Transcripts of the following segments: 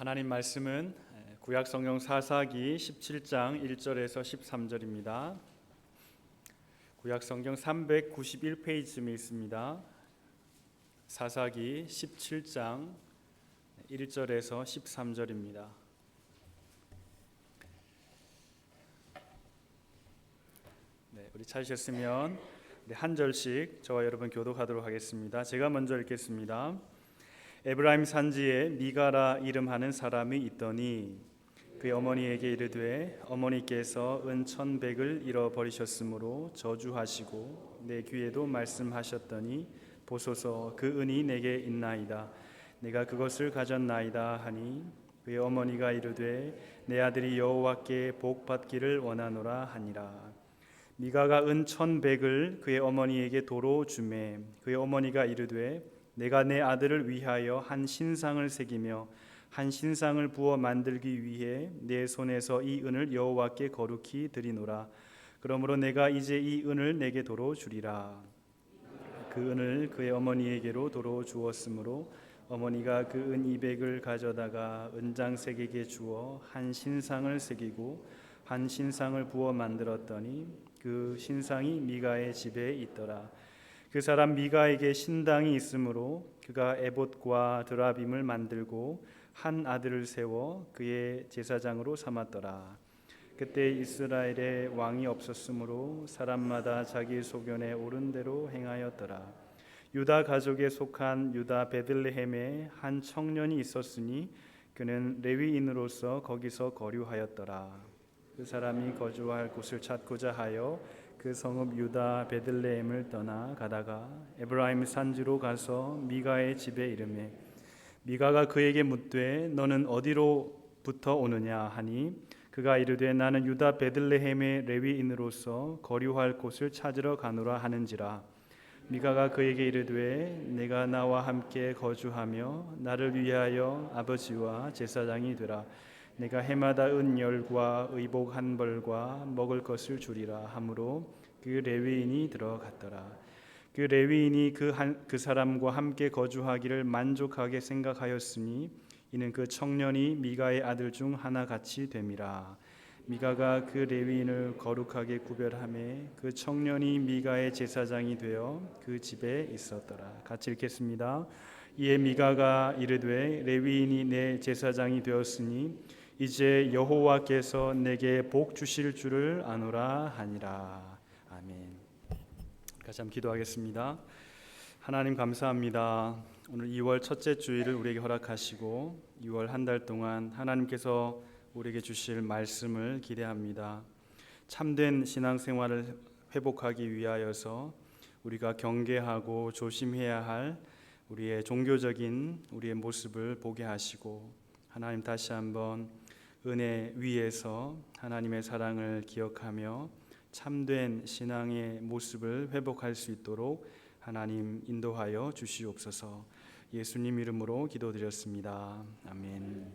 하나님 말씀은 구약 성경 사사기 17장 1절에서 13절입니다. 구약 성경 391페이지쯤에 있습니다. 사사기 17장 1절에서 13절입니다. 우리 찾으셨으면 한 절씩 저와 여러분 교독하도록 하겠습니다. 제가 먼저 읽겠습니다. 에브라임 산지에 미가라 이름하는 사람이 있더니 그의 어머니에게 이르되 어머니께서 은 1,100을 잃어버리셨으므로 저주하시고 내 귀에도 말씀하셨더니 보소서 그 은이 내게 있나이다. 내가 그것을 가졌나이다 하니 그의 어머니가 이르되 내 아들이 여호와께 복 받기를 원하노라 하니라. 미가가 은 1,100을 그의 어머니에게 도로 주매 그의 어머니가 이르되 내가 내 아들을 위하여 한 신상을 새기며 한 신상을 부어 만들기 위해 내 손에서 이 은을 여호와께 거룩히 드리노라. 그러므로 내가 이제 이 은을 내게 도로 주리라. 그 은을 그의 어머니에게로 도로 주었으므로 어머니가 그 은 200을 가져다가 은장색에게 주어 한 신상을 새기고 한 신상을 부어 만들었더니 그 신상이 미가의 집에 있더라. 그 사람 미가에게 신당이 있으므로 그가 에봇과 드라빔을 만들고 한 아들을 세워 그의 제사장으로 삼았더라. 그때 이스라엘에 왕이 없었으므로 사람마다 자기 소견에 옳은 대로 행하였더라. 유다 가족에 속한 유다 베들레헴에 한 청년이 있었으니 그는 레위인으로서 거기서 거류하였더라. 그 사람이 거주할 곳을 찾고자 하여 그 성읍 유다 베들레헴을 떠나 가다가 에브라임 산지로 가서 미가의 집에 이르매 미가가 그에게 묻되 너는 어디로부터 오느냐 하니 그가 이르되 나는 유다 베들레헴의 레위인으로서 거류할 곳을 찾으러 가노라 하는지라. 미가가 그에게 이르되 내가 나와 함께 거주하며 나를 위하여 아버지와 제사장이 되라. 내가 해마다 은 10과 의복 1벌과 먹을 것을 주리라 하므로 그 레위인이 들어갔더라. 그 레위인이 그 사람과 함께 거주하기를 만족하게 생각하였으니 이는 그 청년이 미가의 아들 중 하나 같이 됨이라. 미가가 그 레위인을 거룩하게 구별하매 그 청년이 미가의 제사장이 되어 그 집에 있었더라. 같이 읽겠습니다. 이에 미가가 이르되 레위인이 내 제사장이 되었으니 이제 여호와께서 내게 복 주실 줄을 아노라 하니라. 아멘. 같이 한번 기도하겠습니다. 하나님 감사합니다. 오늘 2월 첫째 주일을 우리에게 허락하시고 2월 한 달 동안 하나님께서 우리에게 주실 말씀을 기대합니다. 참된 신앙생활을 회복하기 위하여서 우리가 경계하고 조심해야 할 우리의 종교적인 우리의 모습을 보게 하시고 하나님 다시 한번 은혜 위에서 하나님의 사랑을 기억하며 참된 신앙의 모습을 회복할 수 있도록 하나님 인도하여 주시옵소서. 예수님 이름으로 기도드렸습니다. 아멘.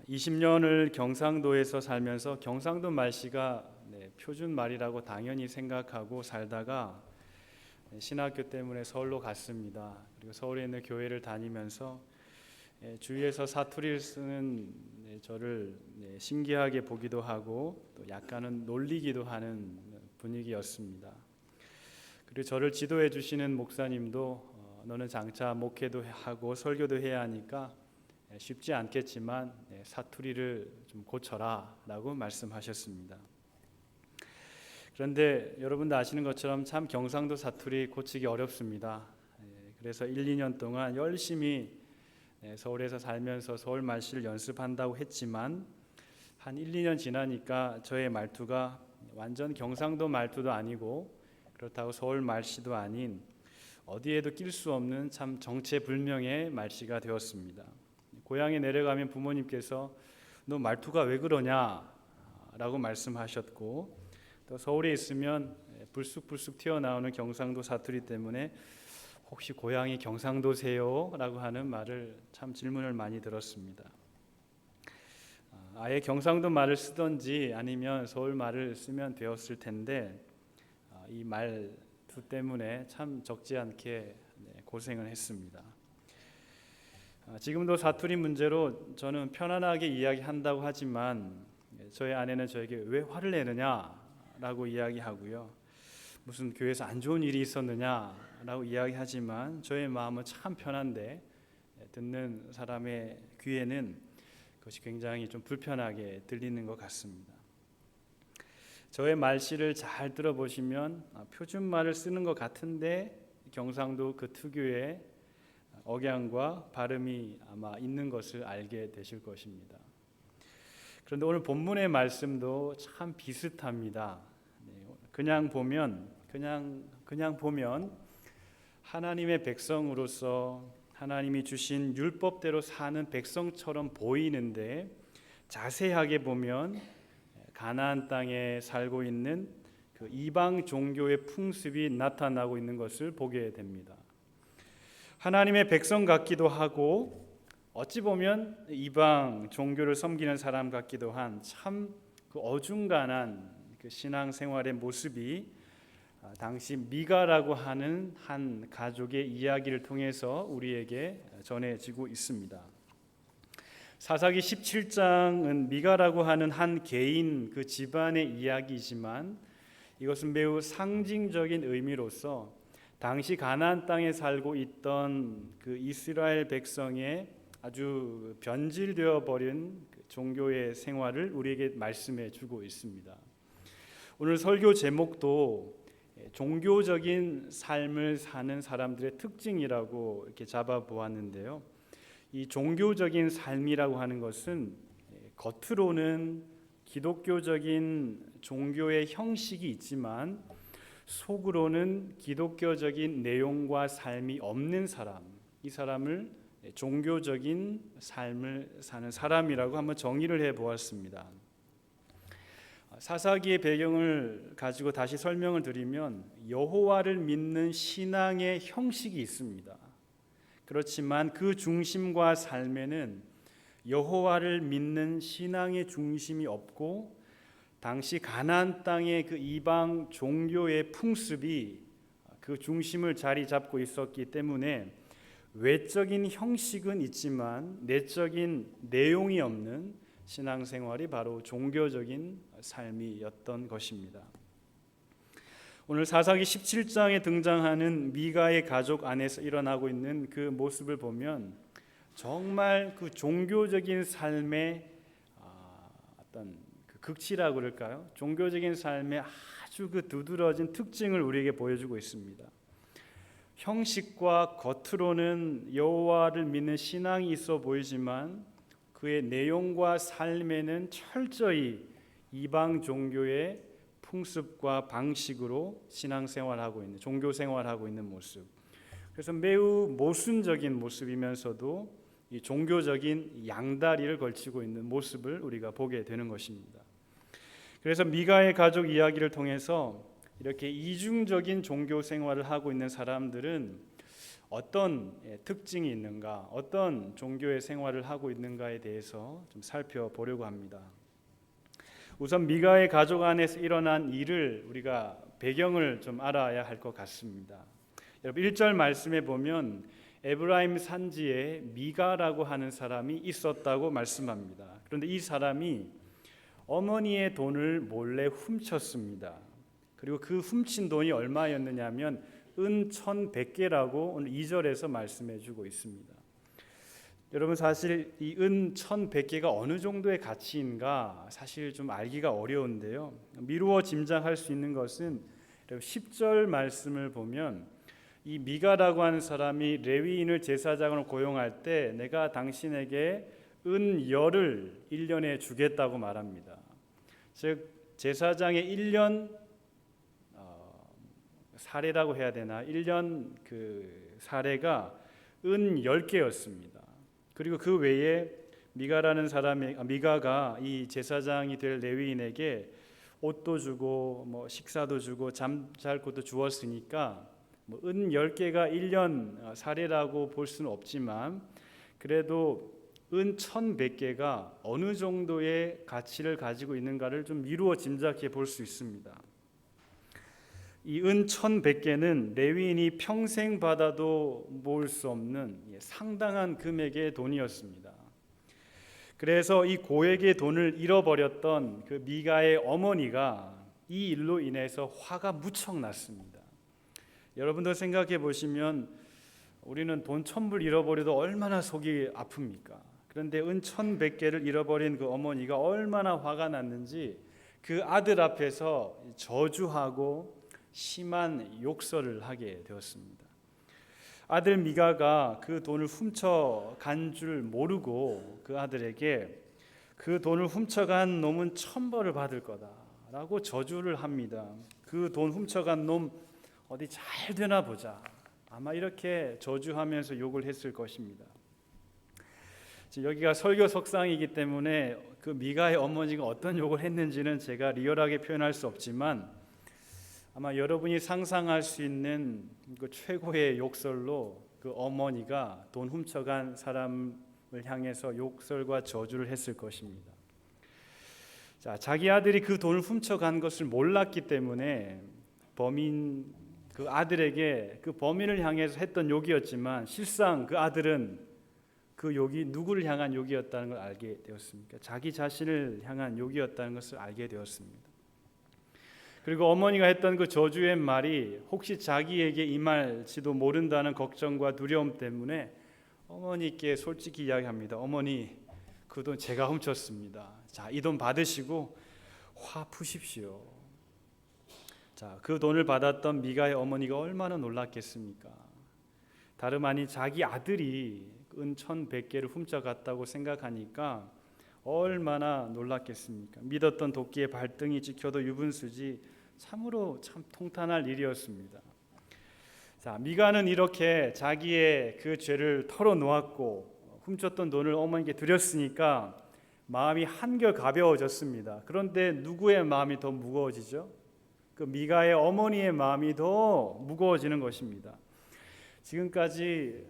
20년을 경상도에서 살면서 경상도 말씨가 표준 말이라고 당연히 생각하고 살다가 신학교 때문에 서울로 갔습니다. 그리고 서울에 있는 교회를 다니면서 주위에서 사투리를 쓰는 저를 신기하게 보기도 하고 또 약간은 놀리기도 하는 분위기였습니다. 그리고 저를 지도해 주시는 목사님도 너는 장차 목회도 하고 설교도 해야 하니까 쉽지 않겠지만 사투리를 좀 고쳐라 라고 말씀하셨습니다. 그런데 여러분도 아시는 것처럼 참 경상도 사투리 고치기 어렵습니다. 그래서 1, 2년 동안 열심히 서울에서 살면서 서울 말씨를 연습한다고 했지만 한 1, 2년 지나니까 저의 말투가 완전 경상도 말투도 아니고 그렇다고 서울 말씨도 아닌 어디에도 낄 수 없는 참 정체불명의 말씨가 되었습니다. 고향에 내려가면 부모님께서 너 말투가 왜 그러냐 라고 말씀하셨고 또 서울에 있으면 불쑥불쑥 튀어나오는 경상도 사투리 때문에 혹시 고향이 경상도세요? 라고 하는 말을 참 질문을 많이 들었습니다. 아예 경상도 말을 쓰던지 아니면 서울 말을 쓰면 되었을 텐데 이 말투 때문에 참 적지 않게 고생을 했습니다. 지금도 사투리 문제로 저는 편안하게 이야기한다고 하지만 저희 아내는 저에게 왜 화를 내느냐라고 이야기하고요. 무슨 교회에서 안 좋은 일이 있었느냐라고 이야기하지만 저의 마음은 참 편한데 듣는 사람의 귀에는 그것이 굉장히 좀 불편하게 들리는 것 같습니다. 저의 말씨를 잘 들어보시면 표준말을 쓰는 것 같은데 경상도 그 특유의 억양과 발음이 아마 있는 것을 알게 되실 것입니다. 그런데 오늘 본문의 말씀도 참 비슷합니다. 그냥 보면 하나님의 백성으로서 하나님이 주신 율법대로 사는 백성처럼 보이는데 자세하게 보면 가나안 땅에 살고 있는 그 이방 종교의 풍습이 나타나고 있는 것을 보게 됩니다. 하나님의 백성 같기도 하고 어찌 보면 이방 종교를 섬기는 사람 같기도 한 참 그 어중간한 그 신앙생활의 모습이 당시 미가라고 하는 한 가족의 이야기를 통해서 우리에게 전해지고 있습니다. 사사기 17장은 미가라고 하는 한 개인 그 집안의 이야기이지만 이것은 매우 상징적인 의미로서 당시 가나안 땅에 살고 있던 그 이스라엘 백성의 아주 변질되어 버린 종교의 생활을 우리에게 말씀해 주고 있습니다. 오늘 설교 제목도 종교적인 삶을 사는 사람들의 특징이라고 이렇게 잡아 보았는데요. 이 종교적인 삶이라고 하는 것은 겉으로는 기독교적인 종교의 형식이 있지만 속으로는 기독교적인 내용과 삶이 없는 사람, 이 사람을 종교적인 삶을 사는 사람이라고 한번 정의를 해 보았습니다. 사사기의 배경을 가지고 다시 설명을 드리면 여호와를 믿는 신앙의 형식이 있습니다. 그렇지만 그 중심과 삶에는 여호와를 믿는 신앙의 중심이 없고 당시 가나안 땅의 그 이방 종교의 풍습이 그 중심을 자리 잡고 있었기 때문에 외적인 형식은 있지만 내적인 내용이 없는 신앙생활이 바로 종교적인 삶이었던 것입니다. 오늘 사사기 17장에 등장하는 미가의 가족 안에서 일어나고 있는 그 모습을 보면 정말 그 종교적인 삶의 어떤 그 극치라고 그럴까요? 종교적인 삶의 아주 그 두드러진 특징을 우리에게 보여주고 있습니다. 형식과 겉으로는 여호와를 믿는 신앙이 있어 보이지만 그의 내용과 삶에는 철저히 이방 종교의 풍습과 방식으로 신앙생활하고 있는 종교생활하고 있는 모습. 그래서 매우 모순적인 모습이면서도 이 종교적인 양다리를 걸치고 있는 모습을 우리가 보게 되는 것입니다. 그래서 미가의 가족 이야기를 통해서 이렇게 이중적인 종교 생활을 하고 있는 사람들은 어떤 특징이 있는가, 어떤 종교의 생활을 하고 있는가에 대해서 좀 살펴보려고 합니다. 우선 미가의 가족 안에서 일어난 일을 우리가 배경을 좀 알아야 할 것 같습니다. 여러분 1절 말씀에 보면 에브라임 산지에 미가라고 하는 사람이 있었다고 말씀합니다. 그런데 이 사람이 어머니의 돈을 몰래 훔쳤습니다. 그리고 그 훔친 돈이 얼마였느냐 하면 은 1,100개라고 오늘 2절에서 말씀해 주고 있습니다. 여러분 사실 이 은 1,100개가 어느 정도의 가치인가 사실 좀 알기가 어려운데요. 미루어 짐작할 수 있는 것은 10절 말씀을 보면 이 미가라고 하는 사람이 레위인을 제사장으로 고용할 때 내가 당신에게 은 10을 1년에 주겠다고 말합니다. 즉 제사장의 1년 사례라고 해야 되나 1년 그 사례가 은 10개였습니다. 그리고 그 외에 미가가 이 제사장이 될 레위인에게 옷도 주고 뭐 식사도 주고 잠잘 곳도 주었으니까 은 10개가 1년 사례라고 볼 수는 없지만 그래도 은 1,100개가 어느 정도의 가치를 가지고 있는가를 좀 미루어 짐작해 볼 수 있습니다. 이 은 1,100개는 레위인이 평생 받아도 모을 수 없는 상당한 금액의 돈이었습니다. 그래서 이 고액의 돈을 잃어버렸던 그 미가의 어머니가 이 일로 인해서 화가 무척 났습니다. 여러분도 생각해 보시면 우리는 돈 1,000불 잃어버려도 얼마나 속이 아픕니까? 그런데 은 1,100개를 잃어버린 그 어머니가 얼마나 화가 났는지 그 아들 앞에서 저주하고 심한 욕설을 하게 되었습니다. 아들 미가가 그 돈을 훔쳐간 줄 모르고 그 아들에게 그 돈을 훔쳐간 놈은 천벌을 받을 거다라고 저주를 합니다. 그 돈 훔쳐간 놈 어디 잘 되나 보자. 아마 이렇게 저주하면서 욕을 했을 것입니다. 여기가 설교 석상이기 때문에 그 미가의 어머니가 어떤 욕을 했는지는 제가 리얼하게 표현할 수 없지만 아마 여러분이 상상할 수 있는 그 최고의 욕설로 그 어머니가 돈 훔쳐간 사람을 향해서 욕설과 저주를 했을 것입니다. 자기 아들이 그 돈을 훔쳐간 것을 몰랐기 때문에 범인 그 아들에게 그 범인을 향해서 했던 욕이었지만 실상 그 아들은 그 욕이 누구를 향한 욕이었다는 걸 알게 되었습니다. 자기 자신을 향한 욕이었다는 것을 알게 되었습니다. 그리고 어머니가 했던 그 저주의 말이 혹시 자기에게 임할지도 모른다는 걱정과 두려움 때문에 어머니께 솔직히 이야기합니다. 어머니, 그 돈 제가 훔쳤습니다. 자, 이 돈 받으시고 화 푸십시오. 자, 그 돈을 받았던 미가의 어머니가 얼마나 놀랐겠습니까? 다름 아닌 자기 아들이 은 1,100개를 훔쳐갔다고 생각하니까 얼마나 놀랐겠습니까? 믿었던 도끼의 발등이 찍혀도 유분수지 참으로 참 통탄할 일이었습니다. 자, 미가는 이렇게 자기의 그 죄를 털어놓았고 훔쳤던 돈을 어머니께 드렸으니까 마음이 한결 가벼워졌습니다. 그런데 누구의 마음이 더 무거워지죠? 그 미가의 어머니의 마음이 더 무거워지는 것입니다. 지금까지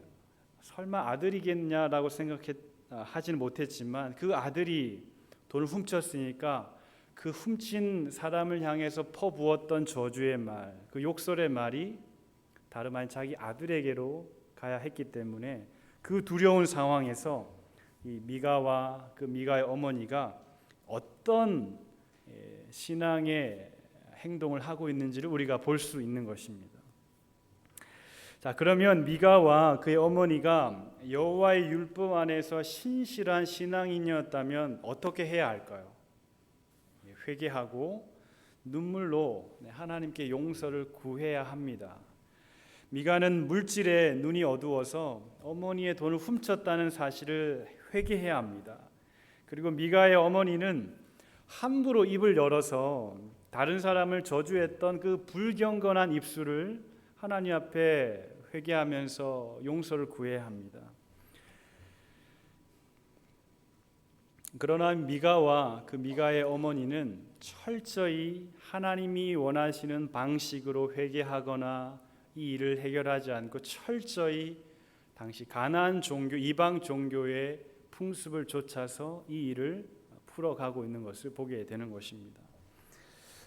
설마 아들이겠냐라고 하지는 못했지만 그 아들이 돈을 훔쳤으니까 그 훔친 사람을 향해서 퍼부었던 저주의 말, 그 욕설의 말이 다름 아닌 자기 아들에게로 가야 했기 때문에 그 두려운 상황에서 이 미가와 그 미가의 어머니가 어떤 신앙의 행동을 하고 있는지를 우리가 볼 수 있는 것입니다. 자, 그러면 미가와 그의 어머니가 여호와의 율법 안에서 신실한 신앙인이었다면 어떻게 해야 할까요? 회개하고 눈물로 하나님께 용서를 구해야 합니다. 미가는 물질에 눈이 어두워서 어머니의 돈을 훔쳤다는 사실을 회개해야 합니다. 그리고 미가의 어머니는 함부로 입을 열어서 다른 사람을 저주했던 그 불경건한 입술을 하나님 앞에 회개하면서 용서를 구해야 합니다. 그러나 미가와 그 미가의 어머니는 철저히 하나님이 원하시는 방식으로 회개하거나 이 일을 해결하지 않고 철저히 당시 가나안 종교, 이방 종교의 풍습을 좇아서 이 일을 풀어가고 있는 것을 보게 되는 것입니다.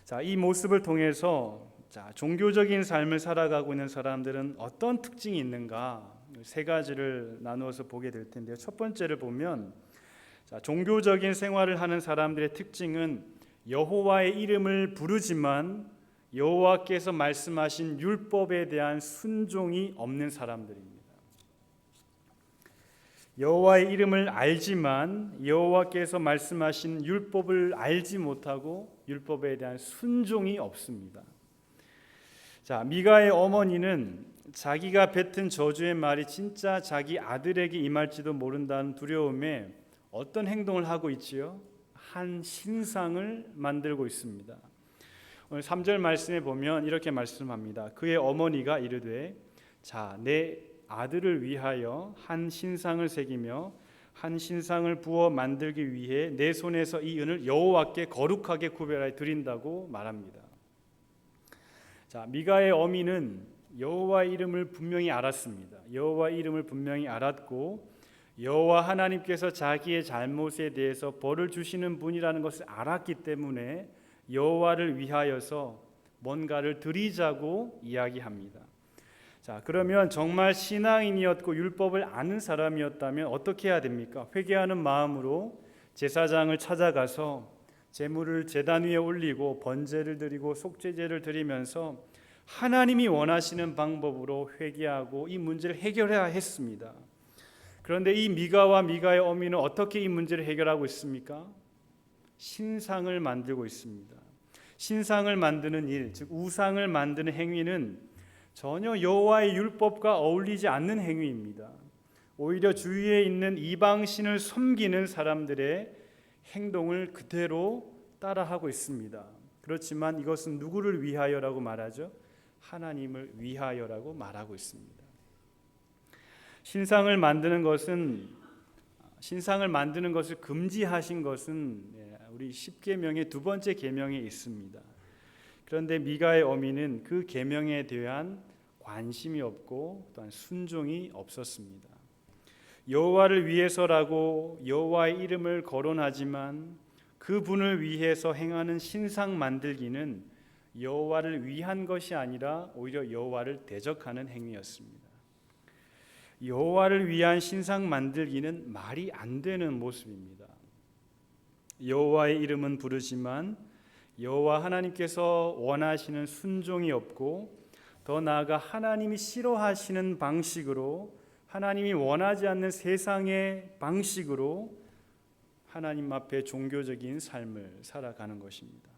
자, 이 모습을 통해서 종교적인 삶을 살아가고 있는 사람들은 어떤 특징이 있는가? 세 가지를 나누어서 보게 될 텐데요. 첫 번째를 보면 종교적인 생활을 하는 사람들의 특징은 여호와의 이름을 부르지만 여호와께서 말씀하신 율법에 대한 순종이 없는 사람들입니다. 여호와의 이름을 알지만 여호와께서 말씀하신 율법을 알지 못하고 율법에 대한 순종이 없습니다. 자, 미가의 어머니는 자기가 뱉은 저주의 말이 진짜 자기 아들에게 임할지도 모른다는 두려움에 어떤 행동을 하고 있지요? 한 신상을 만들고 있습니다. 오늘 3절 말씀에 보면 이렇게 말씀합니다. 그의 어머니가 이르되 자, 내 아들을 위하여 한 신상을 새기며 한 신상을 부어 만들기 위해 내 손에서 이 은을 여호와께 거룩하게 구별하여 드린다고 말합니다. 자, 미가의 어미는 여호와의 이름을 분명히 알았습니다. 여호와의 이름을 분명히 알았고 여호와 하나님께서 자기의 잘못에 대해서 벌을 주시는 분이라는 것을 알았기 때문에 여호와를 위하여서 뭔가를 드리자고 이야기합니다. 자, 그러면 정말 신앙인이었고 율법을 아는 사람이었다면 어떻게 해야 됩니까? 회개하는 마음으로 제사장을 찾아가서 제물을 제단 위에 올리고 번제를 드리고 속죄제를 드리면서 하나님이 원하시는 방법으로 회개하고 이 문제를 해결해야 했습니다. 그런데 이 미가와 미가의 어미는 어떻게 이 문제를 해결하고 있습니까? 신상을 만들고 있습니다. 신상을 만드는 일, 즉 우상을 만드는 행위는 전혀 여호와의 율법과 어울리지 않는 행위입니다. 오히려 주위에 있는 이방신을 섬기는 사람들의 행동을 그대로 따라하고 있습니다. 그렇지만 이것은 누구를 위하여라고 말하죠? 하나님을 위하여라고 말하고 있습니다. 신상을 만드는 것을 금지하신 것은 우리 10계명의 두 번째 계명에 있습니다. 그런데 미가의 어미는 그 계명에 대한 관심이 없고 또한 순종이 없었습니다. 여호와를 위해서라고 여호와의 이름을 거론하지만 그분을 위해서 행하는 신상 만들기는 여호와를 위한 것이 아니라 오히려 여호와를 대적하는 행위였습니다. 여호와를 위한 신상 만들기는 말이 안 되는 모습입니다. 여호와의 이름은 부르지만 여호와 하나님께서 원하시는 순종이 없고 더 나아가 하나님이 싫어하시는 방식으로, 하나님이 원하지 않는 세상의 방식으로 하나님 앞에 종교적인 삶을 살아가는 것입니다.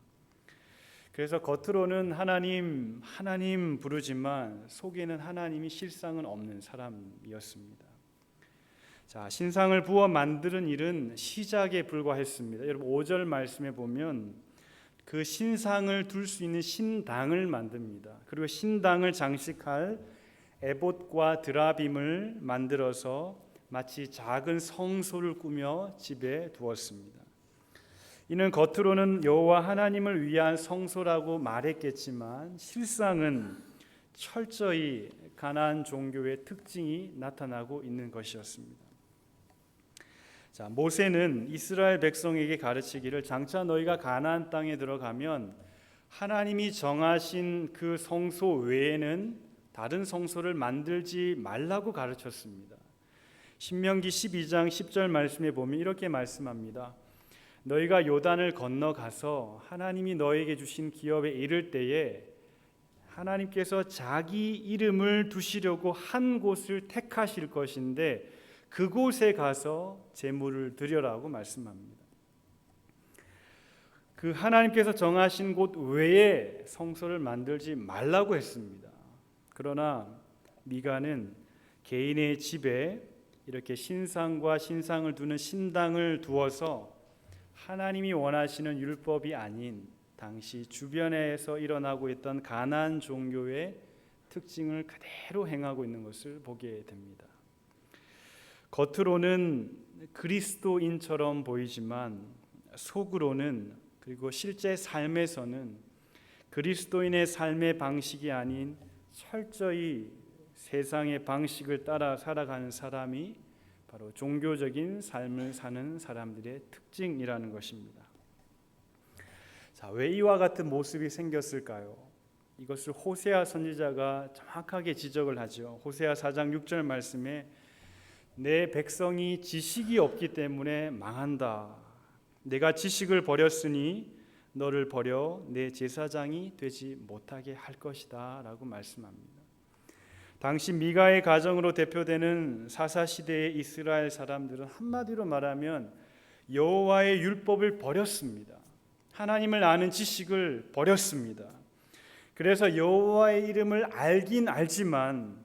그래서 겉으로는 하나님 부르지만 속에는 하나님이 실상은 없는 사람이었습니다. 자, 신상을 부어 만드는 일은 시작에 불과했습니다. 여러분 5절 말씀에 보면 그 신상을 둘 수 있는 신당을 만듭니다. 그리고 신당을 장식할 에봇과 드라빔을 만들어서 마치 작은 성소를 꾸며 집에 두었습니다. 이는 겉으로는 여호와 하나님을 위한 성소라고 말했겠지만 실상은 철저히 가나안 종교의 특징이 나타나고 있는 것이었습니다. 자, 모세는 이스라엘 백성에게 가르치기를 장차 너희가 가나안 땅에 들어가면 하나님이 정하신 그 성소 외에는 다른 성소를 만들지 말라고 가르쳤습니다. 신명기 12장 10절 말씀에 보면 이렇게 말씀합니다. 너희가 요단을 건너가서 하나님이 너에게 주신 기업에 이를 때에 하나님께서 자기 이름을 두시려고 한 곳을 택하실 것인데 그곳에 가서 제물을 드려라고 말씀합니다. 그 하나님께서 정하신 곳 외에 성소를 만들지 말라고 했습니다. 그러나 미가는 개인의 집에 이렇게 신상과 신상을 두는 신당을 두어서 하나님이 원하시는 율법이 아닌 당시 주변에서 일어나고 있던 가나안 종교의 특징을 그대로 행하고 있는 것을 보게 됩니다. 겉으로는 그리스도인처럼 보이지만 속으로는, 그리고 실제 삶에서는 그리스도인의 삶의 방식이 아닌 철저히 세상의 방식을 따라 살아가는 사람이 바로 종교적인 삶을 사는 사람들의 특징이라는 것입니다. 자, 왜 이와 같은 모습이 생겼을까요? 이것을 호세아 선지자가 정확하게 지적을 하죠. 호세아 4장 6절 말씀에 내 백성이 지식이 없기 때문에 망한다. 내가 지식을 버렸으니 너를 버려 내 제사장이 되지 못하게 할 것이다 라고 말씀합니다. 당시 미가의 가정으로 대표되는 사사시대의 이스라엘 사람들은 한마디로 말하면 여호와의 율법을 버렸습니다. 하나님을 아는 지식을 버렸습니다. 그래서 여호와의 이름을 알긴 알지만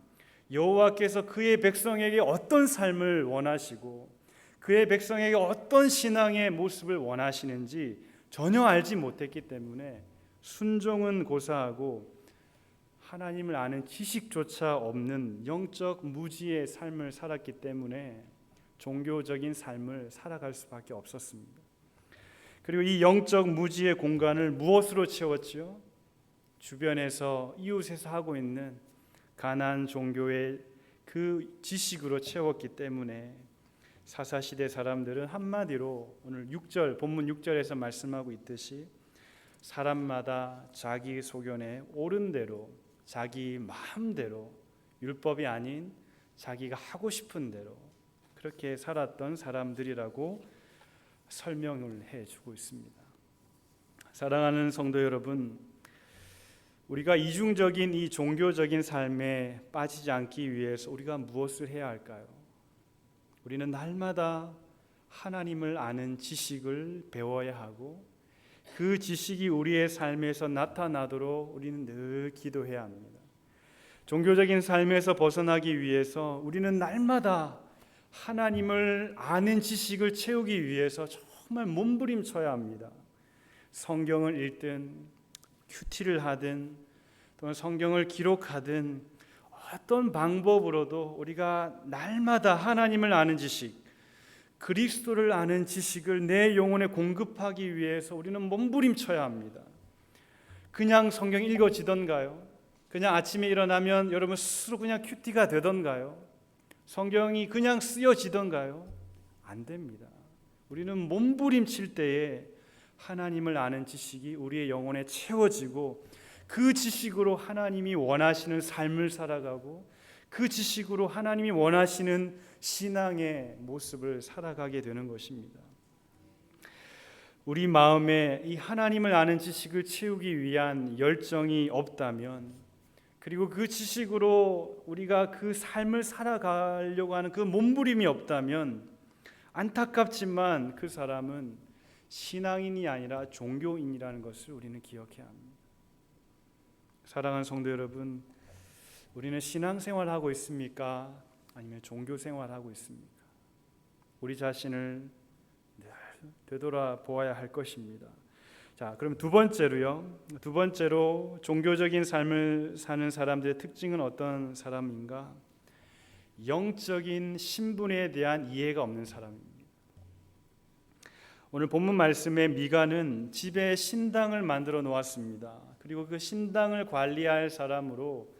여호와께서 그의 백성에게 어떤 삶을 원하시고 그의 백성에게 어떤 신앙의 모습을 원하시는지 전혀 알지 못했기 때문에 순종은 고사하고 하나님을 아는 지식조차 없는 영적 무지의 삶을 살았기 때문에 종교적인 삶을 살아갈 수밖에 없었습니다. 그리고 이 영적 무지의 공간을 무엇으로 채웠지요? 주변에서 이웃에서 하고 있는 가나안 종교의 그 지식으로 채웠기 때문에 사사시대 사람들은 한마디로 오늘 6절 본문 6절에서 말씀하고 있듯이 사람마다 자기 소견에 옳은 대로 자기 마음대로 율법이 아닌 자기가 하고 싶은 대로 그렇게 살았던 사람들이라고 설명을 해주고 있습니다. 사랑하는 성도 여러분, 우리가 이중적인 이 종교적인 삶에 빠지지 않기 위해서 우리가 무엇을 해야 할까요? 우리는 날마다 하나님을 아는 지식을 배워야 하고 그 지식이 우리의 삶에서 나타나도록 우리는 늘 기도해야 합니다. 종교적인 삶에서 벗어나기 위해서 우리는 날마다 하나님을 아는 지식을 채우기 위해서 정말 몸부림쳐야 합니다. 성경을 읽든 큐티를 하든 또는 성경을 기록하든 어떤 방법으로도 우리가 날마다 하나님을 아는 지식, 그리스도를 아는 지식을 내 영혼에 공급하기 위해서 우리는 몸부림쳐야 합니다. 그냥 성경 읽어지던가요? 그냥 아침에 일어나면 여러분 스스로 그냥 큐티가 되던가요? 성경이 그냥 쓰여지던가요? 안 됩니다. 우리는 몸부림칠 때에 하나님을 아는 지식이 우리의 영혼에 채워지고 그 지식으로 하나님이 원하시는 삶을 살아가고 그 지식으로 하나님이 원하시는 신앙의 모습을 살아가게 되는 것입니다. 우리 마음에 이 하나님을 아는 지식을 채우기 위한 열정이 없다면, 그리고 그 지식으로 우리가 그 삶을 살아가려고 하는 그 몸부림이 없다면 안타깝지만 그 사람은 신앙인이 아니라 종교인이라는 것을 우리는 기억해야 합니다. 사랑하는 성도 여러분, 우리는 신앙생활하고 있습니까? 아니면 종교생활하고 있습니까? 우리 자신을 늘 되돌아보아야 할 것입니다. 자, 그럼 두 번째로 종교적인 삶을 사는 사람들의 특징은 어떤 사람인가? 영적인 신분에 대한 이해가 없는 사람입니다. 오늘 본문 말씀에 미가는 집에 신당을 만들어 놓았습니다. 그리고 그 신당을 관리할 사람으로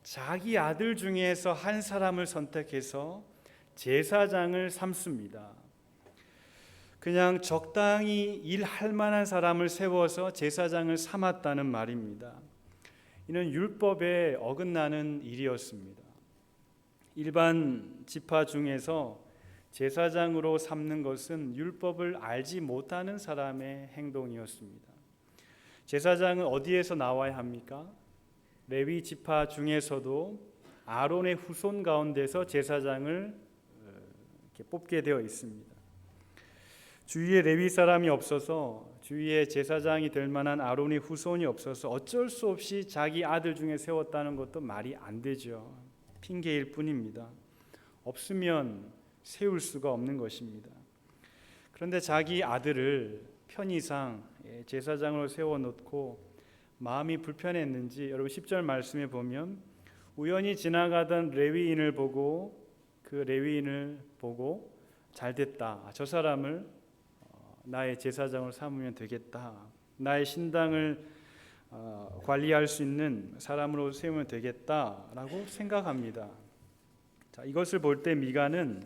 자기 아들 중에서 한 사람을 선택해서 제사장을 삼습니다. 그냥 적당히 일할 만한 사람을 세워서 제사장을 삼았다는 말입니다. 이는 율법에 어긋나는 일이었습니다. 일반 지파 중에서 제사장으로 삼는 것은 율법을 알지 못하는 사람의 행동이었습니다. 제사장은 어디에서 나와야 합니까? 레위 지파 중에서도 아론의 후손 가운데서 제사장을 이렇게 뽑게 되어 있습니다. 주위에 레위 사람이 없어서, 주위에 제사장이 될 만한 아론의 후손이 없어서 어쩔 수 없이 자기 아들 중에 세웠다는 것도 말이 안 되죠. 핑계일 뿐입니다. 없으면 세울 수가 없는 것입니다. 그런데 자기 아들을 편의상 제사장으로 세워놓고 마음이 불편했는지, 여러분 10절 말씀에 보면 우연히 지나가던 레위인을 보고 그 레위인을 보고 잘됐다, 저 사람을 나의 제사장으로 삼으면 되겠다, 나의 신당을 관리할 수 있는 사람으로 세우면 되겠다라고 생각합니다. 자, 이것을 볼 때 미가는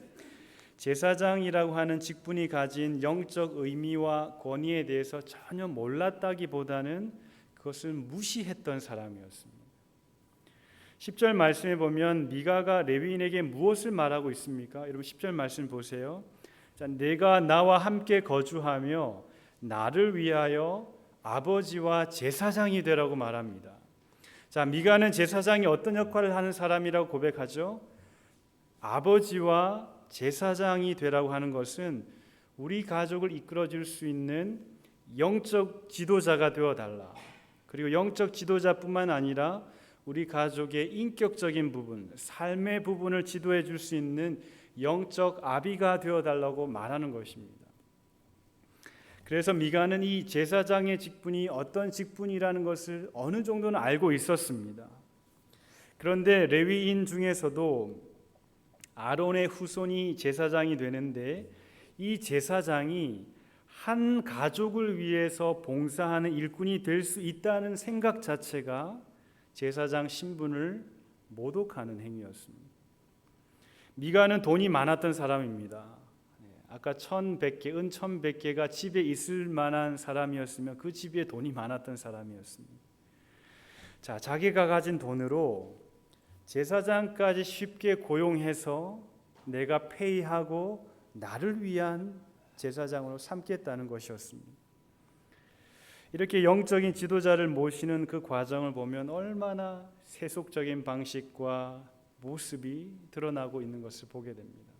제사장이라고 하는 직분이 가진 영적 의미와 권위에 대해서 전혀 몰랐다기보다는 그것을 무시했던 사람이었습니다. 10절 말씀에 보면 미가가 레위인에게 무엇을 말하고 있습니까? 여러분 10절 말씀 보세요. 자, 내가 나와 함께 거주하며 나를 위하여 아버지와 제사장이 되라고 말합니다. 자, 미가는 제사장이 어떤 역할을 하는 사람이라고 고백하죠? 아버지와 제사장이 되라고 하는 것은 우리 가족을 이끌어줄 수 있는 영적 지도자가 되어달라. 그리고 영적 지도자뿐만 아니라 우리 가족의 인격적인 부분, 삶의 부분을 지도해 줄 수 있는 영적 아비가 되어달라고 말하는 것입니다. 그래서 미가는 이 제사장의 직분이 어떤 직분이라는 것을 어느 정도는 알고 있었습니다. 그런데 레위인 중에서도 아론의 후손이 제사장이 되는데 이 제사장이 한 가족을 위해서 봉사하는 일꾼이 될 수 있다는 생각 자체가 제사장 신분을 모독하는 행위였습니다. 미가는 돈이 많았던 사람입니다. 아까 1,100개, 은 1,100개가 집에 있을 만한 사람이었으면 그 집에 돈이 많았던 사람이었습니다. 자, 자기가 가진 돈으로 제사장까지 쉽게 고용해서 내가 페이하고 나를 위한 제사장으로 삼겠다는 것이었습니다. 이렇게 영적인 지도자를 모시는 그 과정을 보면 얼마나 세속적인 방식과 모습이 드러나고 있는 것을 보게 됩니다.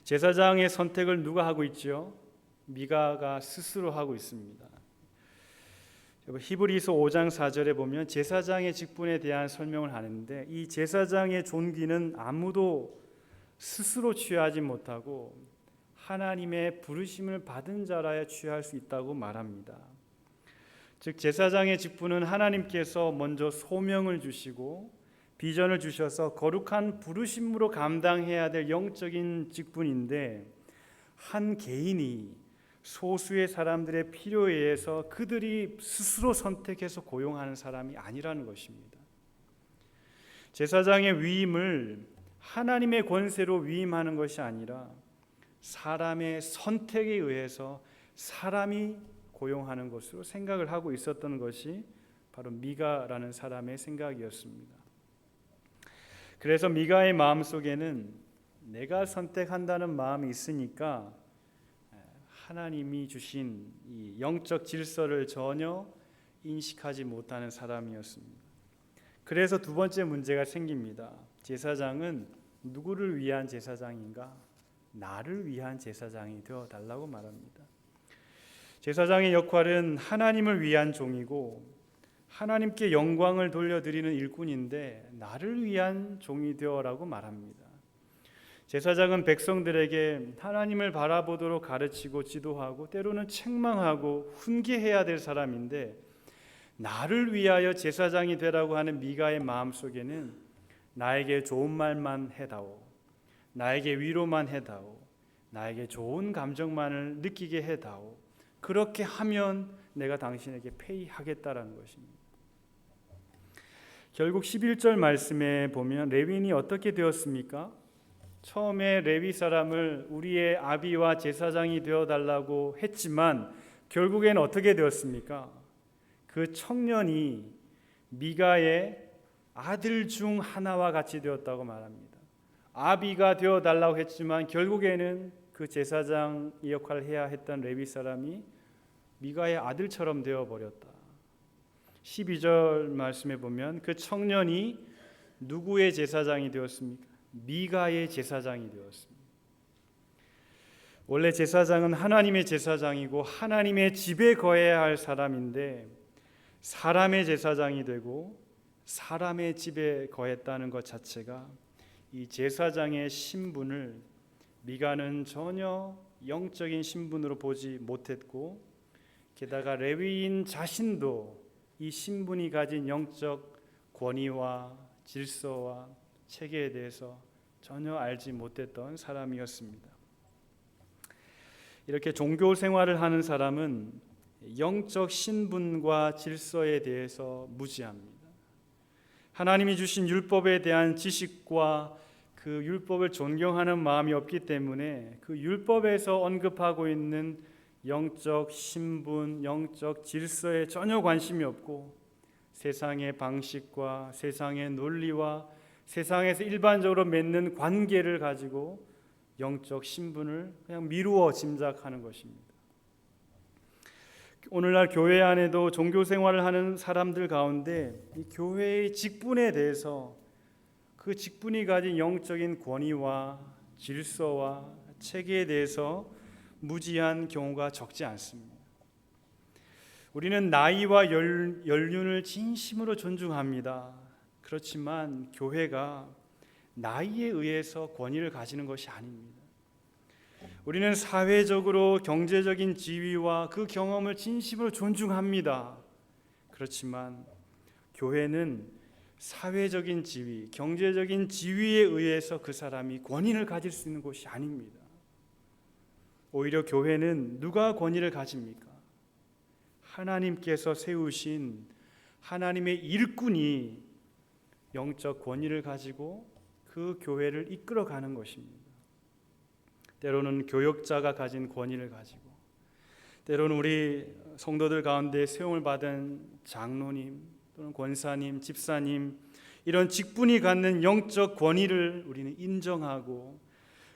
제사장의 선택을 누가 하고 있죠? 미가가 스스로 하고 있습니다. 히브리서 5장 4절에 보면 제사장의 직분에 대한 설명을 하는데, 이 제사장의 존귀는 아무도 스스로 취하지 못하고 하나님의 부르심을 받은 자라야 취할 수 있다고 말합니다. 즉 제사장의 직분은 하나님께서 먼저 소명을 주시고 비전을 주셔서 거룩한 부르심으로 감당해야 될 영적인 직분인데, 한 개인이 소수의 사람들의 필요에 의해서 그들이 스스로 선택해서 고용하는 사람이 아니라는 것입니다. 제사장의 위임을 하나님의 권세로 위임하는 것이 아니라 사람의 선택에 의해서 사람이 고용하는 것으로 생각을 하고 있었던 것이 바로 미가라는 사람의 생각이었습니다. 그래서 미가의 마음속에는 내가 선택한다는 마음이 있으니까 하나님이 주신 이 영적 질서를 전혀 인식하지 못하는 사람이었습니다. 그래서 두 번째 문제가 생깁니다. 제사장은 누구를 위한 제사장인가? 나를 위한 제사장이 되어 달라고 말합니다. 제사장의 역할은 하나님을 위한 종이고 하나님께 영광을 돌려드리는 일꾼인데, 나를 위한 종이 되어라고 말합니다. 제사장은 백성들에게 하나님을 바라보도록 가르치고 지도하고 때로는 책망하고 훈계해야 될 사람인데, 나를 위하여 제사장이 되라고 하는 미가의 마음속에는 나에게 좋은 말만 해다오, 나에게 위로만 해다오, 나에게 좋은 감정만을 느끼게 해다오, 그렇게 하면 내가 당신에게 페이하겠다라는 것입니다. 결국 11절 말씀에 보면 레위인이 어떻게 되었습니까? 처음에 레위 사람을 우리의 아비와 제사장이 되어달라고 했지만 결국에는 어떻게 되었습니까? 그 청년이 미가의 아들 중 하나와 같이 되었다고 말합니다. 아비가 되어달라고 했지만 결국에는 그 제사장 역할을 해야 했던 레위 사람이 미가의 아들처럼 되어버렸다. 12절 말씀에 보면 그 청년이 누구의 제사장이 되었습니까? 미가의 제사장이 되었습니다. 원래 제사장은 하나님의 제사장이고 하나님의 집에 거해야 할 사람인데, 사람의 제사장이 되고 사람의 집에 거했다는 것 자체가 이 제사장의 신분을 미가는 전혀 영적인 신분으로 보지 못했고, 게다가 레위인 자신도 이 신분이 가진 영적 권위와 질서와 체계에 대해서 전혀 알지 못했던 사람이었습니다. 이렇게 종교 생활을 하는 사람은 영적 신분과 질서에 대해서 무지합니다. 하나님이 주신 율법에 대한 지식과 그 율법을 존경하는 마음이 없기 때문에 그 율법에서 언급하고 있는 영적 신분, 영적 질서에 전혀 관심이 없고, 세상의 방식과 세상의 논리와 세상에서 일반적으로 맺는 관계를 가지고 영적 신분을 그냥 미루어 짐작하는 것입니다. 오늘날 교회 안에도 종교 생활을 하는 사람들 가운데 이 교회의 직분에 대해서 그 직분이 가진 영적인 권위와 질서와 체계에 대해서 무지한 경우가 적지 않습니다. 우리는 나이와 연륜을 진심으로 존중합니다. 그렇지만 교회가 나이에 의해서 권위를 가지는 것이 아닙니다. 우리는 사회적으로 경제적인 지위와 그 경험을 진심으로 존중합니다. 그렇지만 교회는 사회적인 지위, 경제적인 지위에 의해서 그 사람이 권위를 가질 수 있는 곳이 아닙니다. 오히려 교회는 누가 권위를 가집니까? 하나님께서 세우신 하나님의 일꾼이 영적 권위를 가지고 그 교회를 이끌어가는 것입니다. 때로는 교역자가 가진 권위를 가지고, 때로는 우리 성도들 가운데 세움을 받은 장로님 또는 권사님, 집사님, 이런 직분이 갖는 영적 권위를 우리는 인정하고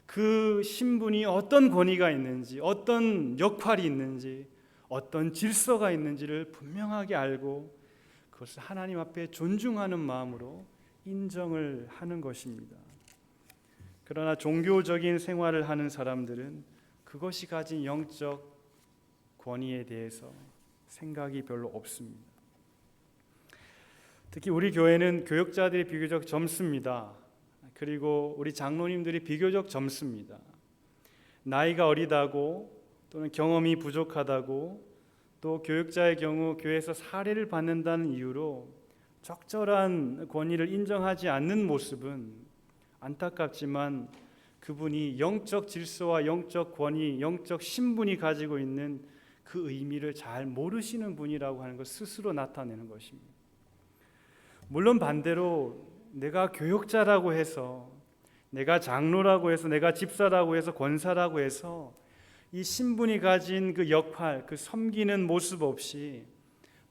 그 신분이 어떤 권위가 있는지, 어떤 역할이 있는지, 어떤 질서가 있는지를 분명하게 알고 그것을 하나님 앞에 존중하는 마음으로 인정을 하는 것입니다. 그러나 종교적인 생활을 하는 사람들은 그것이 가진 영적 권위에 대해서 생각이 별로 없습니다. 특히 우리 교회는 교역자들이 비교적 젊습니다. 그리고 우리 장로님들이 비교적 젊습니다. 나이가 어리다고 또는 경험이 부족하다고, 또 교역자의 경우 교회에서 사례를 받는다는 이유로 적절한 권위를 인정하지 않는 모습은 안타깝지만 그분이 영적 질서와 영적 권위, 영적 신분이 가지고 있는 그 의미를 잘 모르시는 분이라고 하는 것 스스로 나타내는 것입니다. 물론 반대로 내가 교역자라고 해서, 내가 장로라고 해서, 내가 집사라고 해서, 권사라고 해서 이 신분이 가진 그 역할, 그 섬기는 모습 없이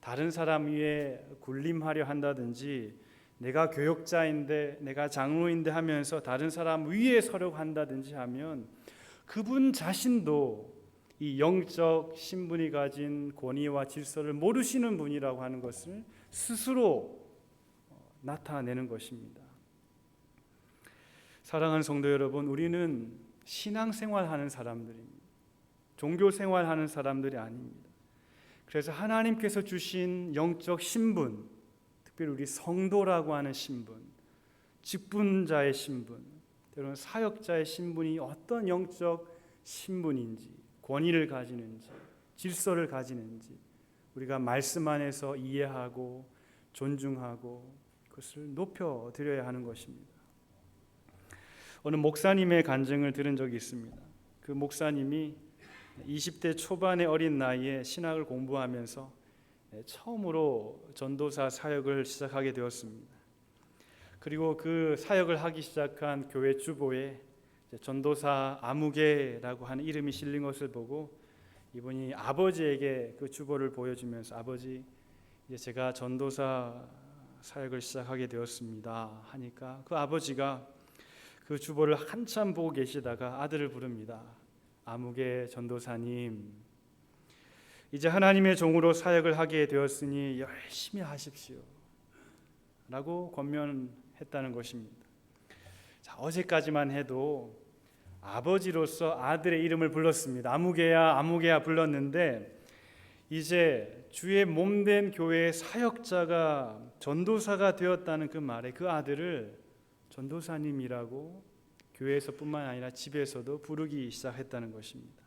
다른 사람 위에 군림하려 한다든지, 내가 교역자인데, 내가 장로인데 하면서 다른 사람 위에 서려고 한다든지 하면 그분 자신도 이 영적 신분이 가진 권위와 질서를 모르시는 분이라고 하는 것을 스스로 나타내는 것입니다. 사랑하는 성도 여러분, 우리는 신앙생활하는 사람들입니다. 종교생활하는 사람들이 아닙니다. 그래서 하나님께서 주신 영적 신분, 특별히 우리 성도라고 하는 신분, 직분자의 신분, 때로는 사역자의 신분이 어떤 영적 신분인지, 권위를 가지는지, 질서를 가지는지 우리가 말씀 안에서 이해하고 존중하고 그것을 높여드려야 하는 것입니다. 어느 목사님의 간증을 들은 적이 있습니다. 그 목사님이 20대 초반의 어린 나이에 신학을 공부하면서 처음으로 전도사 사역을 시작하게 되었습니다. 그리고 그 사역을 하기 시작한 교회 주보에 전도사 아무개라고 하는 이름이 실린 것을 보고 이분이 아버지에게 그 주보를 보여주면서, 아버지, 이제 제가 전도사 사역을 시작하게 되었습니다 하니까 그 아버지가 그 주보를 한참 보고 계시다가 아들을 부릅니다. 아무개 전도사님, 이제 하나님의 종으로 사역을 하게 되었으니 열심히 하십시오 라고 권면했다는 것입니다. 자, 어제까지만 해도 아버지로서 아들의 이름을 불렀습니다. 아무개야 아무개야 불렀는데 이제 주의 몸된 교회의 사역자가 전도사가 되었다는 그 말에 그 아들을 전도사님이라고 교회에서뿐만 아니라 집에서도 부르기 시작했다는 것입니다.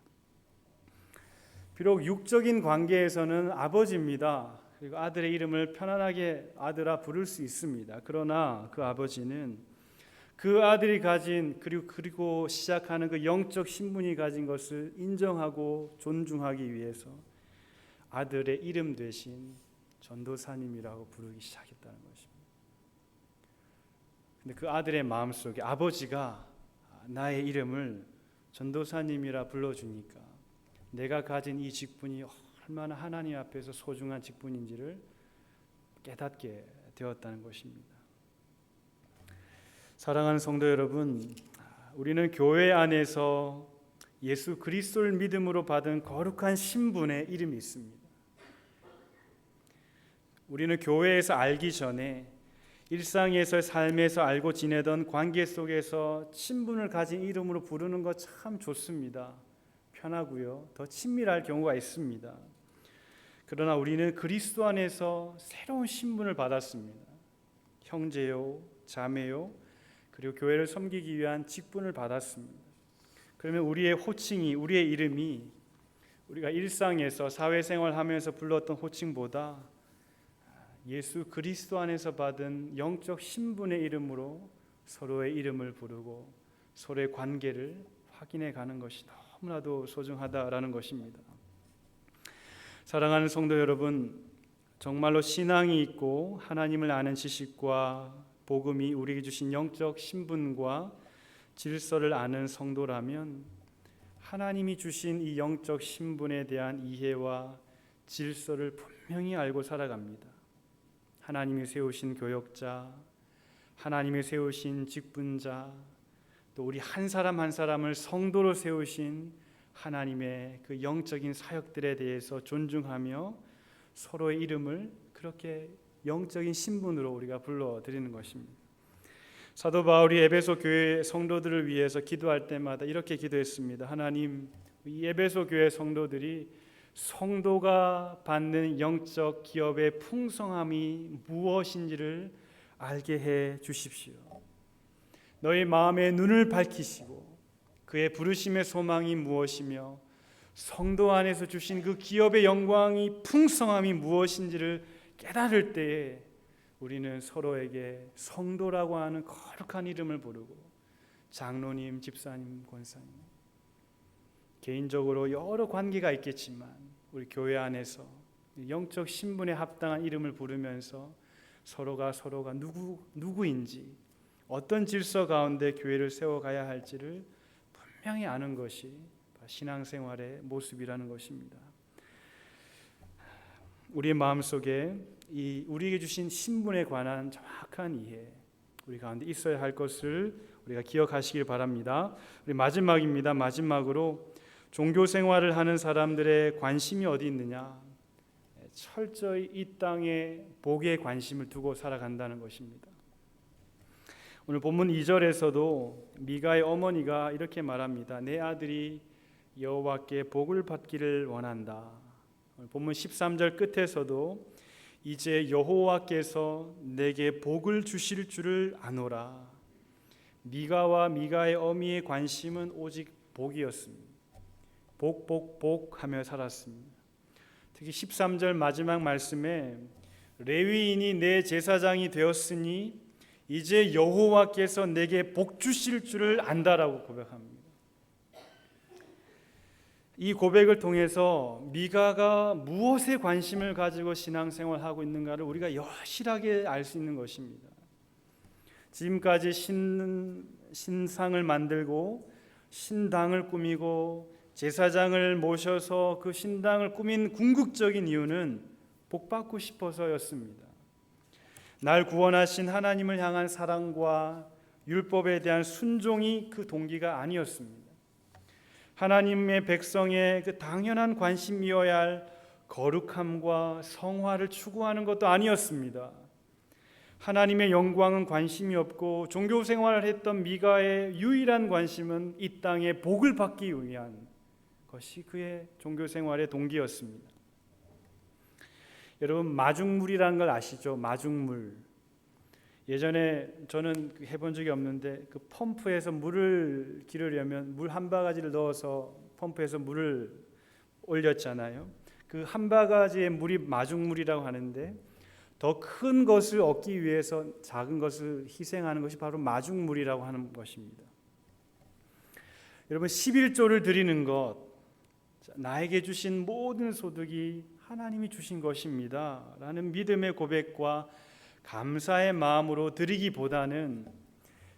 비록 육적인 관계에서는 아버지입니다. 그리고 아들의 이름을 편안하게 아들아 부를 수 있습니다. 그러나 그 아버지는 그 아들이 가진 그리고 시작하는 그 영적 신분이 가진 것을 인정하고 존중하기 위해서 아들의 이름 대신 전도사님이라고 부르기 시작했다는 것입니다. 근데 그 아들의 마음속에 아버지가 나의 이름을 전도사님이라 불러주니까 내가 가진 이 직분이 얼마나 하나님 앞에서 소중한 직분인지를 깨닫게 되었다는 것입니다. 사랑하는 성도 여러분, 우리는 교회 안에서 예수 그리스도를 믿음으로 받은 거룩한 신분의 이름이 있습니다. 우리는 교회에서 알기 전에 일상에서 삶에서 알고 지내던 관계 속에서 친분을 가진 이름으로 부르는 것 참 좋습니다. 편하고요. 더 친밀할 경우가 있습니다. 그러나 우리는 그리스도 안에서 새로운 신분을 받았습니다. 형제요, 자매요, 그리고 교회를 섬기기 위한 직분을 받았습니다. 그러면 우리의 호칭이, 우리의 이름이 우리가 일상에서 사회생활하면서 불렀던 호칭보다 예수 그리스도 안에서 받은 영적 신분의 이름으로 서로의 이름을 부르고 서로의 관계를 확인해 가는 것이 너무나도 소중하다라는 것입니다. 사랑하는 성도 여러분, 정말로 신앙이 있고 하나님을 아는 지식과 복음이 우리에게 주신 영적 신분과 질서를 아는 성도라면 하나님이 주신 이 영적 신분에 대한 이해와 질서를 분명히 알고 살아갑니다. 하나님이 세우신 교역자, 하나님이 세우신 직분자, 또 우리 한 사람 한 사람을 성도로 세우신 하나님의 그 영적인 사역들에 대해서 존중하며 서로의 이름을 그렇게 영적인 신분으로 우리가 불러드리는 것입니다. 사도 바울이 에베소 교회 성도들을 위해서 기도할 때마다 이렇게 기도했습니다. 하나님, 이 에베소 교회 성도들이 성도가 받는 영적 기업의 풍성함이 무엇인지를 알게 해 주십시오. 너희 마음의 눈을 밝히시고 그의 부르심의 소망이 무엇이며 성도 안에서 주신 그 기업의 영광이 풍성함이 무엇인지를 깨달을 때에 우리는 서로에게 성도라고 하는 거룩한 이름을 부르고 장로님, 집사님, 권사님, 개인적으로 여러 관계가 있겠지만 우리 교회 안에서 영적 신분에 합당한 이름을 부르면서 서로가 누구인지, 어떤 질서 가운데 교회를 세워가야 할지를 분명히 아는 것이 신앙생활의 모습이라는 것입니다. 우리의 마음속에 이 우리에게 주신 신분에 관한 정확한 이해, 우리 가운데 있어야 할 것을 우리가 기억하시길 바랍니다. 우리 마지막입니다. 마지막으로 종교 생활을 하는 사람들의 관심이 어디 있느냐? 철저히 이 땅의 복에 관심을 두고 살아간다는 것입니다. 오늘 본문 2절에서도 미가의 어머니가 이렇게 말합니다. 내 아들이 여호와께 복을 받기를 원한다. 본문 13절 끝에서도 이제 여호와께서 내게 복을 주실 줄을 아노라. 미가와 미가의 어미의 관심은 오직 복이었습니다. 복 하며 살았습니다. 특히 13절 마지막 말씀에 레위인이 내 제사장이 되었으니 이제 여호와께서 내게 복 주실 줄을 안다라고 고백합니다. 이 고백을 통해서 미가가 무엇에 관심을 가지고 신앙생활하고 있는가를 우리가 여실하게 알 수 있는 것입니다. 지금까지 신상을 만들고 신당을 꾸미고 제사장을 모셔서 그 신당을 꾸민 궁극적인 이유는 복받고 싶어서였습니다. 날 구원하신 하나님을 향한 사랑과 율법에 대한 순종이 그 동기가 아니었습니다. 하나님의 백성의 그 당연한 관심이어야 할 거룩함과 성화를 추구하는 것도 아니었습니다. 하나님의 영광은 관심이 없고 종교 생활을 했던 미가의 유일한 관심은 이 땅에 복을 받기 위한 것이 그의 종교 생활의 동기였습니다. 여러분, 마중물이라는 걸 아시죠? 마중물. 예전에 저는 해본 적이 없는데 그 펌프에서 물을 기르려면 물 한 바가지를 넣어서 펌프에서 물을 올렸잖아요. 그 한 바가지의 물이 마중물이라고 하는데 더 큰 것을 얻기 위해서 작은 것을 희생하는 것이 바로 마중물이라고 하는 것입니다. 여러분, 11조를 드리는 것, 나에게 주신 모든 소득이 하나님이 주신 것입니다 라는 믿음의 고백과 감사의 마음으로 드리기보다는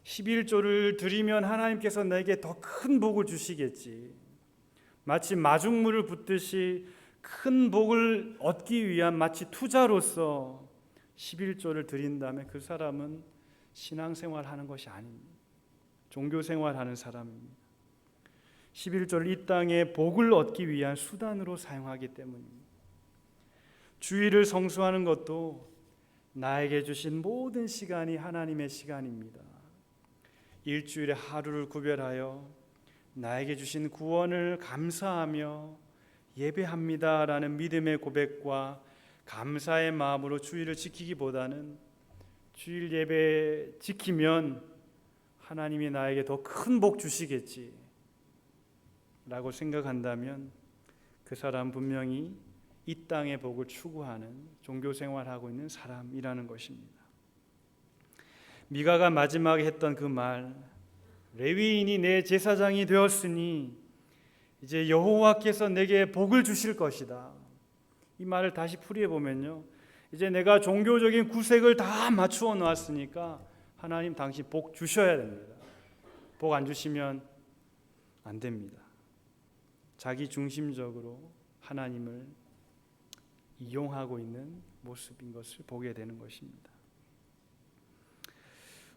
11조를 드리면 하나님께서 내게 더 큰 복을 주시겠지, 마치 마중물을 붓듯이 큰 복을 얻기 위한 마치 투자로서 11조를 드린다면 그 사람은 신앙생활하는 것이 아닙니다. 종교생활하는 사람입니다. 11조를 이 땅에 복을 얻기 위한 수단으로 사용하기 때문입니다. 주일을 성수하는 것도 나에게 주신 모든 시간이 하나님의 시간입니다. 일주일에 하루를 구별하여 나에게 주신 구원을 감사하며 예배합니다라는 믿음의 고백과 감사의 마음으로 주일을 지키기보다는 주일 예배 지키면 하나님이 나에게 더 큰 복 주시겠지 라고 생각한다면 그 사람 분명히 이 땅의 복을 추구하는 종교생활하고 있는 사람이라는 것입니다. 미가가 마지막에 했던 그 말, 레위인이 내 제사장이 되었으니 이제 여호와께서 내게 복을 주실 것이다. 이 말을 다시 풀이해 보면요, 이제 내가 종교적인 구색을 다 맞추어 놓았으니까 하나님 당신 복 주셔야 됩니다. 복 안 주시면 안 됩니다. 자기 중심적으로 하나님을 이용하고 있는 모습인 것을 보게 되는 것입니다.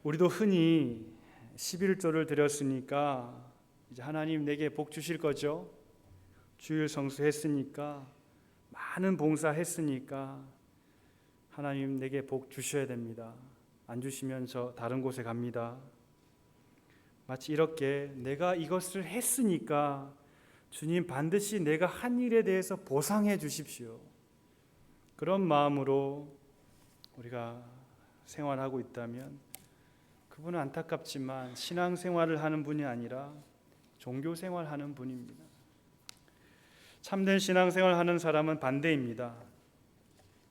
우리도 흔히 11조를 드렸으니까 이제 하나님 내게 복 주실 거죠. 주일 성수했으니까, 많은 봉사했으니까 하나님 내게 복 주셔야 됩니다. 안 주시면 저 다른 곳에 갑니다. 마치 이렇게 내가 이것을 했으니까 주님 반드시 내가 한 일에 대해서 보상해 주십시오. 그런 마음으로 우리가 생활하고 있다면 그분은 안타깝지만 신앙생활을 하는 분이 아니라 종교생활하는 분입니다. 참된 신앙생활하는 사람은 반대입니다.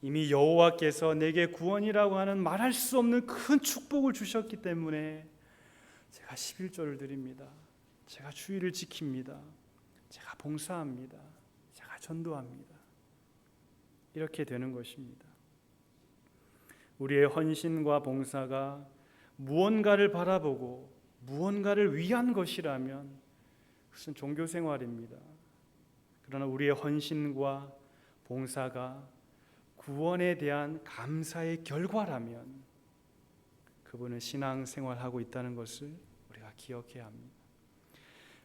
이미 여호와께서 내게 구원이라고 하는 말할 수 없는 큰 축복을 주셨기 때문에 제가 11조를 드립니다. 제가 주일을 지킵니다. 제가 봉사합니다. 제가 전도합니다. 이렇게 되는 것입니다. 우리의 헌신과 봉사가 무언가를 바라보고 무언가를 위한 것이라면 그것은 종교생활입니다. 그러나 우리의 헌신과 봉사가 구원에 대한 감사의 결과라면 그분은 신앙생활하고 있다는 것을 우리가 기억해야 합니다.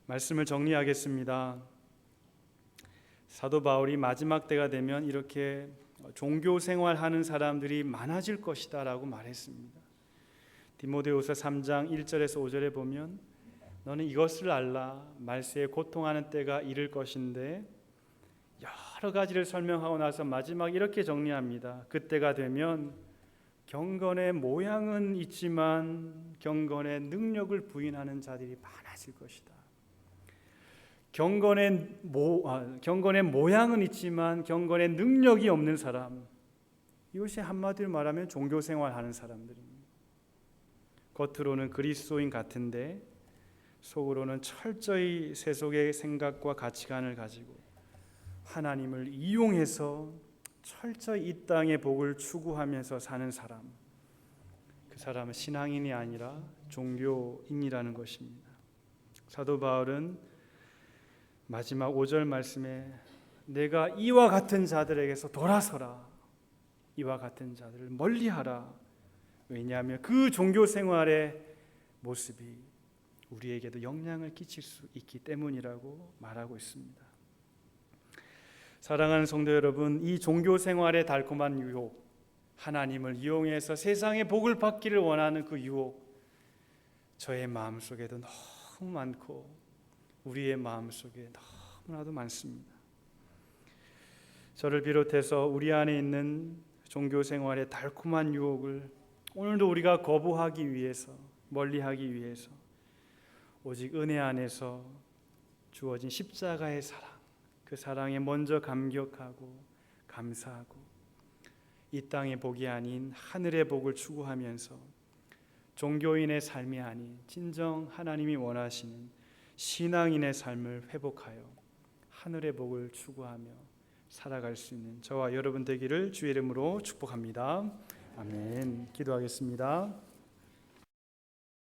말씀을 정리하겠습니다. 사도 바울이 마지막 때가 되면 이렇게 종교생활하는 사람들이 많아질 것이다 라고 말했습니다. 디모데후서 3장 1절에서 5절에 보면 너는 이것을 알라 말세에 고통하는 때가 이를 것인데, 여러 가지를 설명하고 나서 마지막 이렇게 정리합니다. 그때가 되면 경건의 모양은 있지만 경건의 능력을 부인하는 자들이 많아질 것이다. 경건의 모양은 있지만 경건의 능력이 없는 사람, 이것이 한마디로 말하면 종교생활하는 사람들입니다. 겉으로는 그리스도인 같은데 속으로는 철저히 세속의 생각과 가치관을 가지고 하나님을 이용해서 철저히 이 땅의 복을 추구하면서 사는 사람, 그 사람은 신앙인이 아니라 종교인이라는 것입니다. 사도 바울은 마지막 5절 말씀에 내가 이와 같은 자들에게서 돌아서라, 이와 같은 자들을 멀리하라. 왜냐하면 그 종교생활의 모습이 우리에게도 영향을 끼칠 수 있기 때문이라고 말하고 있습니다. 사랑하는 성도 여러분, 이 종교생활의 달콤한 유혹, 하나님을 이용해서 세상의 복을 받기를 원하는 그 유혹, 저의 마음속에도 너무 많고 우리의 마음속에 너무나도 많습니다. 저를 비롯해서 우리 안에 있는 종교생활의 달콤한 유혹을 오늘도 우리가 거부하기 위해서, 멀리하기 위해서 오직 은혜 안에서 주어진 십자가의 사랑, 그 사랑에 먼저 감격하고 감사하고 이 땅의 복이 아닌 하늘의 복을 추구하면서 종교인의 삶이 아닌 진정 하나님이 원하시는 신앙인의 삶을 회복하여 하늘의 복을 추구하며 살아갈 수 있는 저와 여러분 되기를 주의 이름으로 축복합니다. 아멘. 기도하겠습니다.